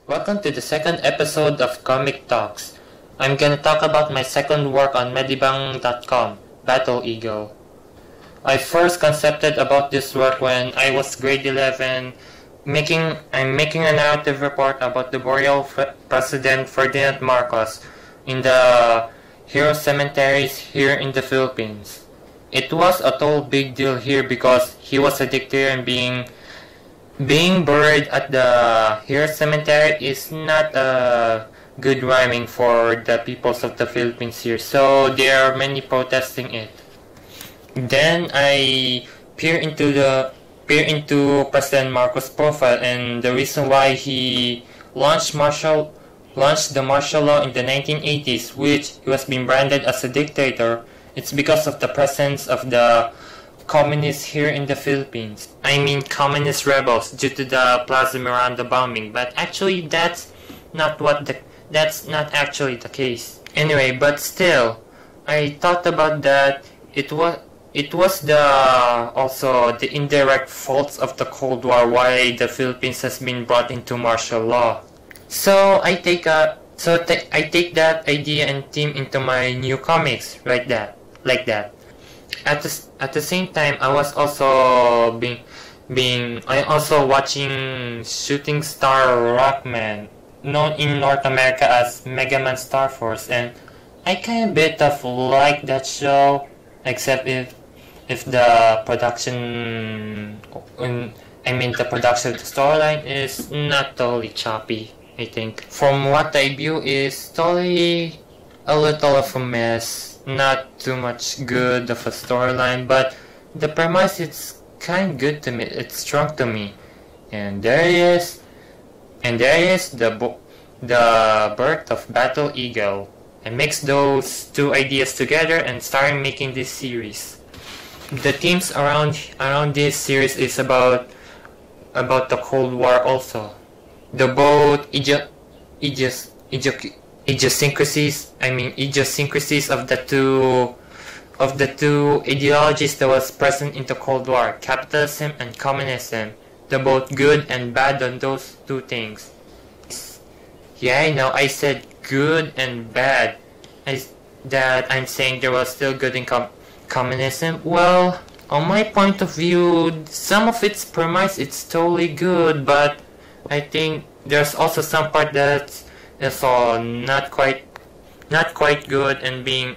Welcome to the second episode of Comic Talks. I'm gonna talk about my second work on medibang.com, Battle Eagle. I first concepted about this work when I was grade 11. I'm making a narrative report about the boreal President Ferdinand Marcos in the hero cemeteries here in the Philippines. It was a total big deal here because he was a dictator, and being buried at the hero cemetery is not good rhyming for the peoples of the Philippines here, so there are many protesting it. Then I peer into President Marcos' profile and the reason why he launched the martial law in the 1980s, which he was being branded as a dictator. It's because of the presence of the communists here in the Philippines. I mean communist rebels due to the Plaza Miranda bombing, but actually that's not actually the case. Anyway, but still, I thought about that. It was also the indirect faults of the Cold War why the Philippines has been brought into martial law. So I take that idea and theme into my new comics, like that. At the same time, I was also watching Shooting Star Rockman, known in North America as Mega Man Star Force, and I kind of bit of like that show, except if the production, the storyline is not totally choppy. I think from what I view is totally a little of a mess. Not too much good of a storyline, but the premise it's kind of good to me. It's strong to me, and there is the birth of Battle Eagle. I mixed those two ideas together and started making this series. The themes around this series is about the Cold War also. The both idiosyncrasies of the two ideologies that was present in the Cold War, capitalism and communism. The both good and bad on those two things. Yeah, I know I said good and bad. I'm saying there was still good in communism. Well, on my point of view, some of its premise it's totally good, but I think there's also some part that's also not quite good and being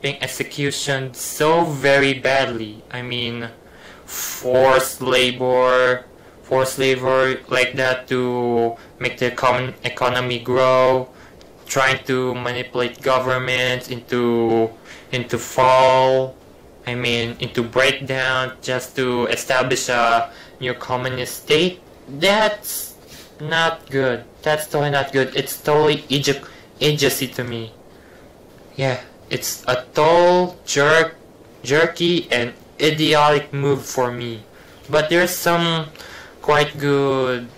executed so very badly. I mean, forced labor like that to make the common economy grow, trying to manipulate governments into breakdown just to establish a new communist state. That's not good. That's totally not good. It's totally idiocy to me. Yeah, it's a total jerky and idiotic move for me. But there's some quite good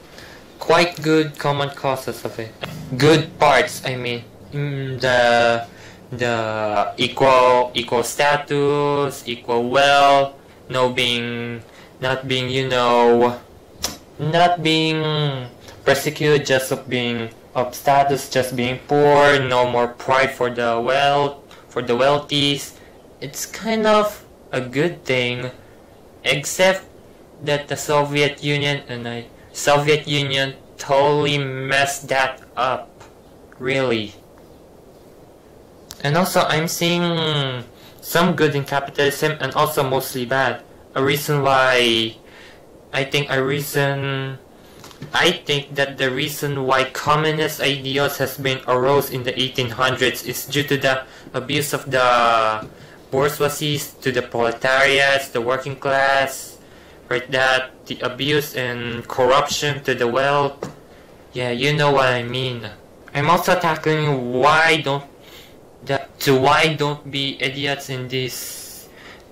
common causes of it. Good parts, I mean. The equal status, equal wealth, not being persecuted just of status, just being poor, no more pride for the wealthies. It's kind of a good thing, except that the Soviet Union totally messed that up, really. And also I'm seeing some good in capitalism and also mostly bad. A reason why I think that the reason why communist ideals has been arose in the 1800s is due to the abuse of the bourgeoisies to the proletariats, the working class, right? That the abuse and corruption to the wealth. Yeah, you know what I mean. I'm also tackling why don't be idiots in these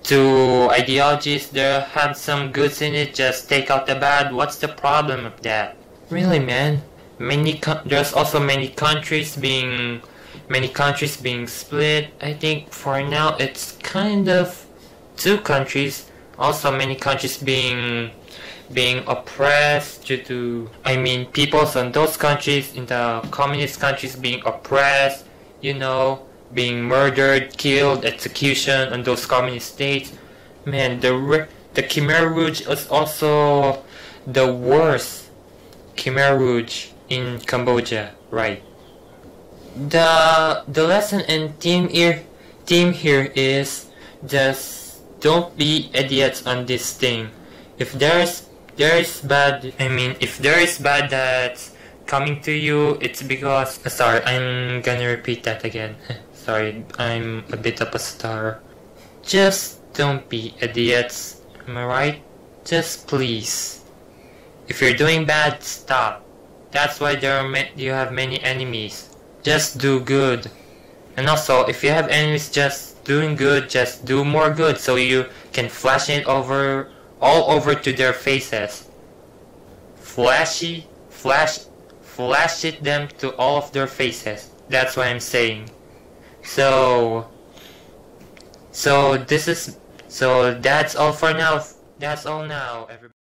two ideologies. There have some goods in it, just take out the bad. What's the problem of that? Really, man? There's also many countries being split. I think for now it's kind of two countries. Also many countries being being oppressed due to, peoples in those countries, in the communist countries being oppressed, being murdered, killed, execution in those communist states. Man, the Khmer Rouge is also the worst Khmer Rouge in Cambodia, right? The lesson and theme here is just don't be idiots on this thing. If there is bad that's coming to you, it's because sorry, I'm gonna repeat that again. Sorry, I'm a bit of a star. Just don't be idiots, am I right? Just please. If you're doing bad, stop. That's why you have many enemies. Just do good. And also, if you have enemies just doing good, just do more good so you can flash it all over to their faces. Flash it them to all of their faces. That's what I'm saying. So that's all for now. That's all now, everybody.